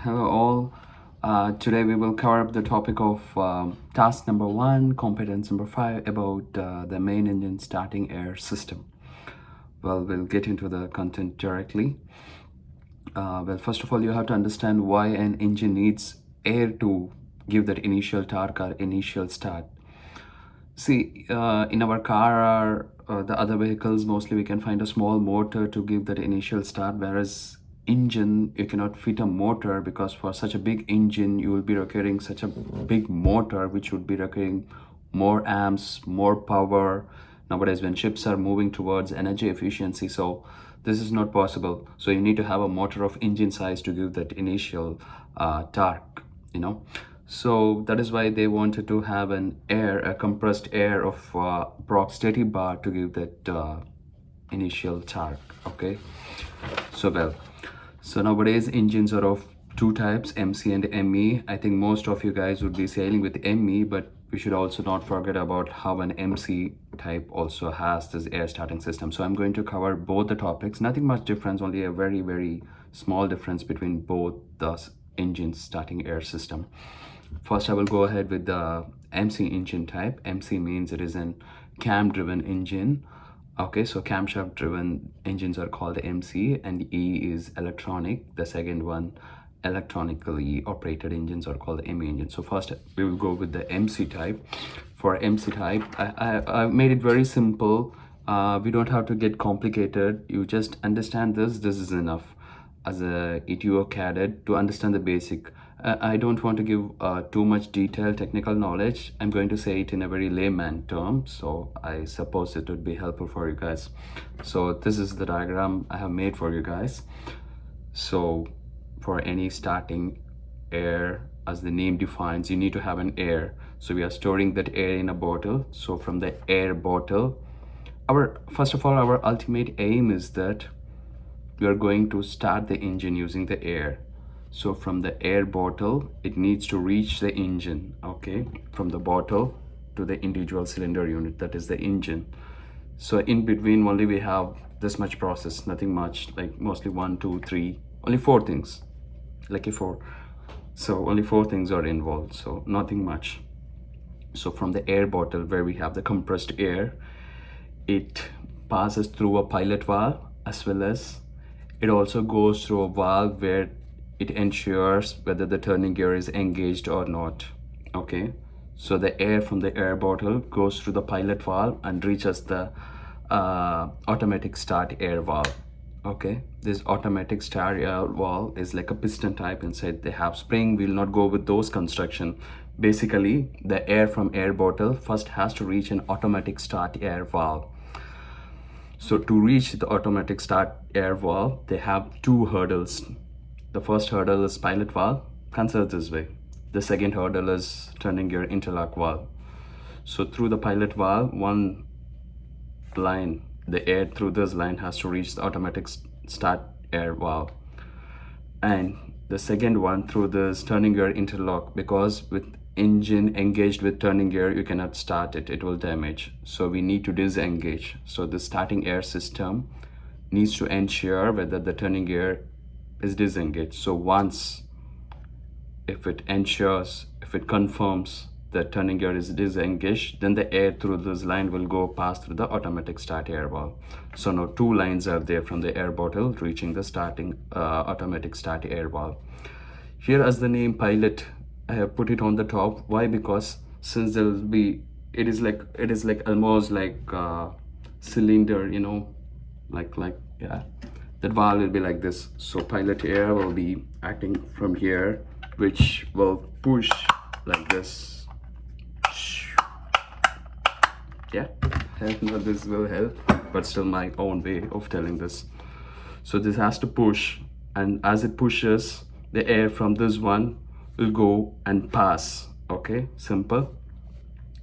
Hello all. Today we will cover up the topic of task number 1, competence number 5 about the main engine starting air system. Well, we'll get into the content directly. First of all, you have to understand why an engine needs air to give that initial torque or initial start. See, in our car or the other vehicles, mostly we can find a small motor to give that initial start, whereas engine, you cannot fit a motor because for such a big engine, you will be requiring such a big motor, which would be requiring more amps, more power. Nowadays, when ships are moving towards energy efficiency, so this is not possible. So you need to have a motor of engine size to give that initial torque, So that is why they wanted to have a compressed air of approx 30 bar to give that initial torque. Okay, so nowadays engines are of two types, MC and ME. I think most of you guys would be sailing with ME, but we should also not forget about how an MC type also has this air starting system. So I'm going to cover both the topics. Nothing much difference, only a very, very small difference between both the engines starting air system. First, I will go ahead with the MC engine type. MC means it is an cam driven engine. Okay, so camshaft driven engines are called MC, and E is electronic. The second one, electronically operated engines, are called ME engines. So first we will go with the MC type. For MC type, I made it very simple. We don't have to get complicated. You just understand this is enough as a ETO cadet to understand the basic. I don't want to give too much detailed technical knowledge. I'm going to say it in a very layman term, so I suppose it would be helpful for you guys. So this is the diagram I have made for you guys. So for any starting air, as the name defines, you need to have an air. So we are storing that air in a bottle. So from the air bottle, first of all, our ultimate aim is that we are going to start the engine using the air. So from the air bottle, it needs to reach the engine. Okay, from the bottle to the individual cylinder unit, that is the engine. So in between only we have this much process, nothing much, like mostly 1, 2, 3, only 4 things, lucky 4. So only 4 things are involved, so nothing much. So from the air bottle, where we have the compressed air, it passes through a pilot valve, as well as it also goes through a valve where it ensures whether the turning gear is engaged or not. Okay, so the air from the air bottle goes through the pilot valve and reaches the automatic start air valve. Okay, this automatic start air valve is like a piston type. Inside they have spring. We'll not go with those construction. Basically, the air from air bottle first has to reach an automatic start air valve. So to reach the automatic start air valve, they have 2 hurdles. The first hurdle is pilot valve, consider this way. The second hurdle is turning gear interlock valve. So through the pilot valve, one line, the air through this line has to reach the automatic start air valve. And the second one through this turning gear interlock, because with engine engaged with turning gear, you cannot start it, it will damage. So we need to disengage. So the starting air system needs to ensure whether the turning gear is disengaged. So once, if it confirms that turning gear is disengaged, then the air through this line will pass through the automatic start air valve. So now 2 lines are there from the air bottle reaching the starting automatic start air valve. Here, as the name pilot, I have put it on the top. Why? Because since there will be, it is like almost like cylinder, yeah, that valve will be like this. So pilot air will be acting from here, which will push like this. Yeah, I know this will help, but still my own way of telling this. So this has to push, and as it pushes, the air from this one will go and pass. Okay, simple.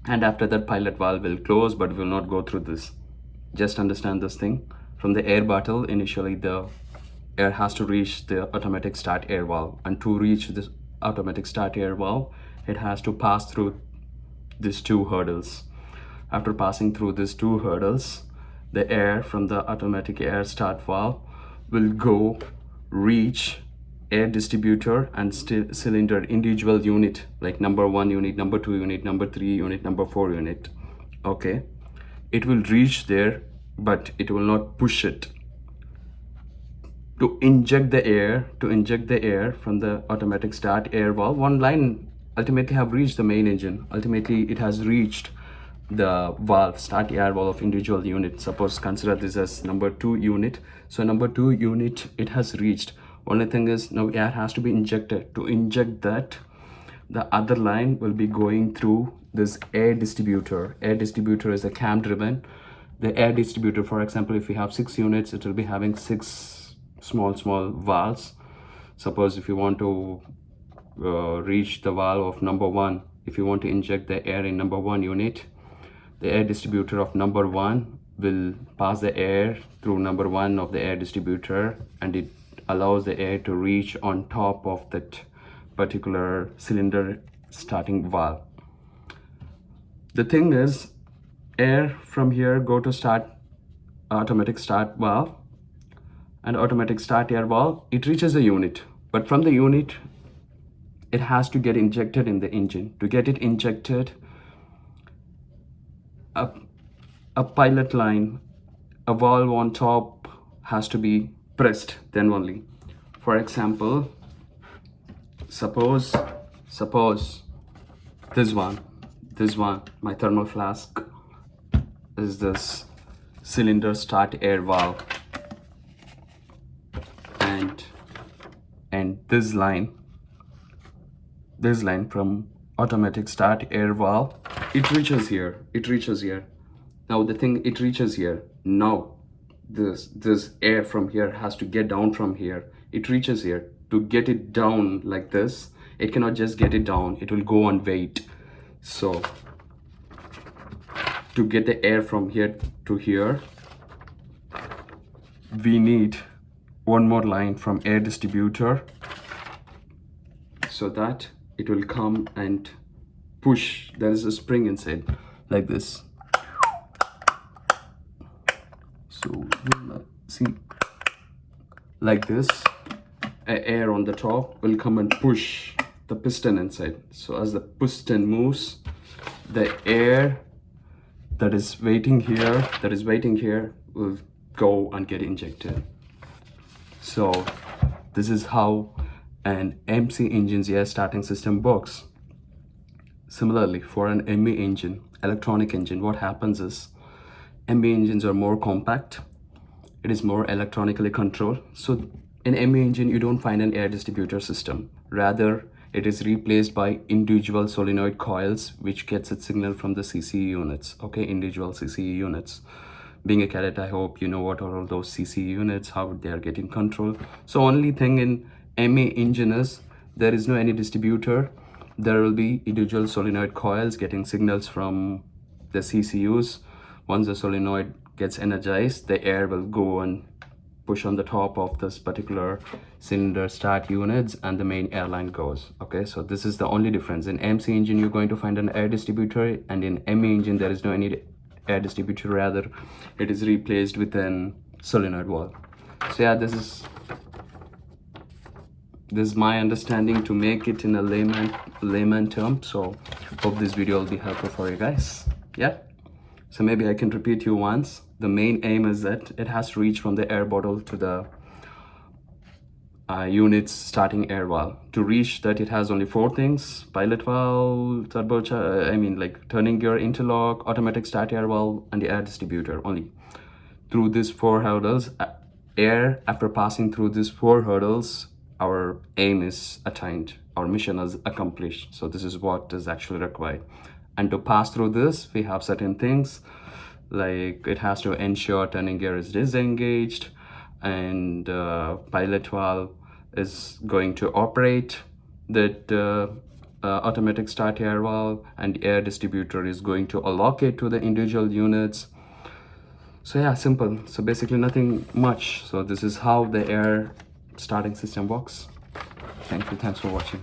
And after that, pilot valve will close, but will not go through this. Just understand this thing. From the air bottle, initially the air has to reach the automatic start air valve, and to reach this automatic start air valve, it has to pass through these 2 hurdles. After passing through these 2 hurdles, the air from the automatic air start valve will reach air distributor and cylinder individual unit, like number 1 unit, number 2 unit, number 3 unit, number 4 unit. Okay, it will reach there, but it will not push it. To inject the air from the automatic start air valve, one line ultimately have reached the main engine. Ultimately it has reached the valve, start air valve of individual unit. Suppose consider this as number 2 unit. So number 2 unit, it has reached. Only thing is now air has to be injected. To inject that, the other line will be going through this air distributor. Air distributor is a cam driven. The air distributor, for example, if you have 6 units, it will be having 6 small valves. Suppose if you want to reach the valve of number 1, if you want to inject the air in number 1 unit, the air distributor of number 1 will pass the air through number 1 of the air distributor, and it allows the air to reach on top of that particular cylinder starting valve. The thing is, air from here go to start automatic start valve, and automatic start air valve, it reaches the unit, but from the unit it has to get injected in the engine. To get it injected, a pilot line, a valve on top has to be pressed, then only. For example, suppose this one, my thermal flask is this cylinder start air valve, and this line from automatic start air valve, it reaches here. Now the thing, it reaches here. Now this air from here has to get down from here. It reaches here. To get it down like this, it cannot just get it down, it will go on weight. So to get the air from here to here, we need one more line from air distributor, so that it will come and push. There is a spring inside like this. So see, like this, air on the top will come and push the piston inside. So as the piston moves, the air that is waiting here will go and get injected. So this is how an MC engine's air starting system works. Similarly, for an ME engine, electronic engine, what happens is ME engines are more compact. It is more electronically controlled. So in ME engine, you don't find an air distributor system. Rather, it is replaced by individual solenoid coils, which gets its signal from the CCE units. Okay, individual CCE units. Being a cadet, I hope you know what are all those CCE units, how they are getting control. So only thing in ME engine is there is no any distributor. There will be individual solenoid coils getting signals from the CCUs. Once the solenoid gets energized, the air will go and push on the top of this particular cylinder start units, and the main airline goes. Okay, so this is the only difference. In MC engine, you're going to find an air distributor, and in ME engine, there is no any air distributor. Rather, it is replaced with an solenoid valve. So yeah, this is my understanding to make it in a layman term. So hope this video will be helpful for you guys. Yeah, so maybe I can repeat you once. The main aim is that it has to reach from the air bottle to the unit's starting air valve. To reach that, it has only 4 things: pilot valve, turning gear, interlock, automatic start air valve, and the air distributor. Only through these 4 hurdles, after passing through these 4 hurdles, our aim is attained, our mission is accomplished. So this is what is actually required. And to pass through this, we have certain things, like it has to ensure turning gear is disengaged, and pilot valve is going to operate that automatic start air valve, and air distributor is going to allocate to the individual units. So yeah, simple. So basically nothing much. So this is how the air starting system works. Thanks for watching.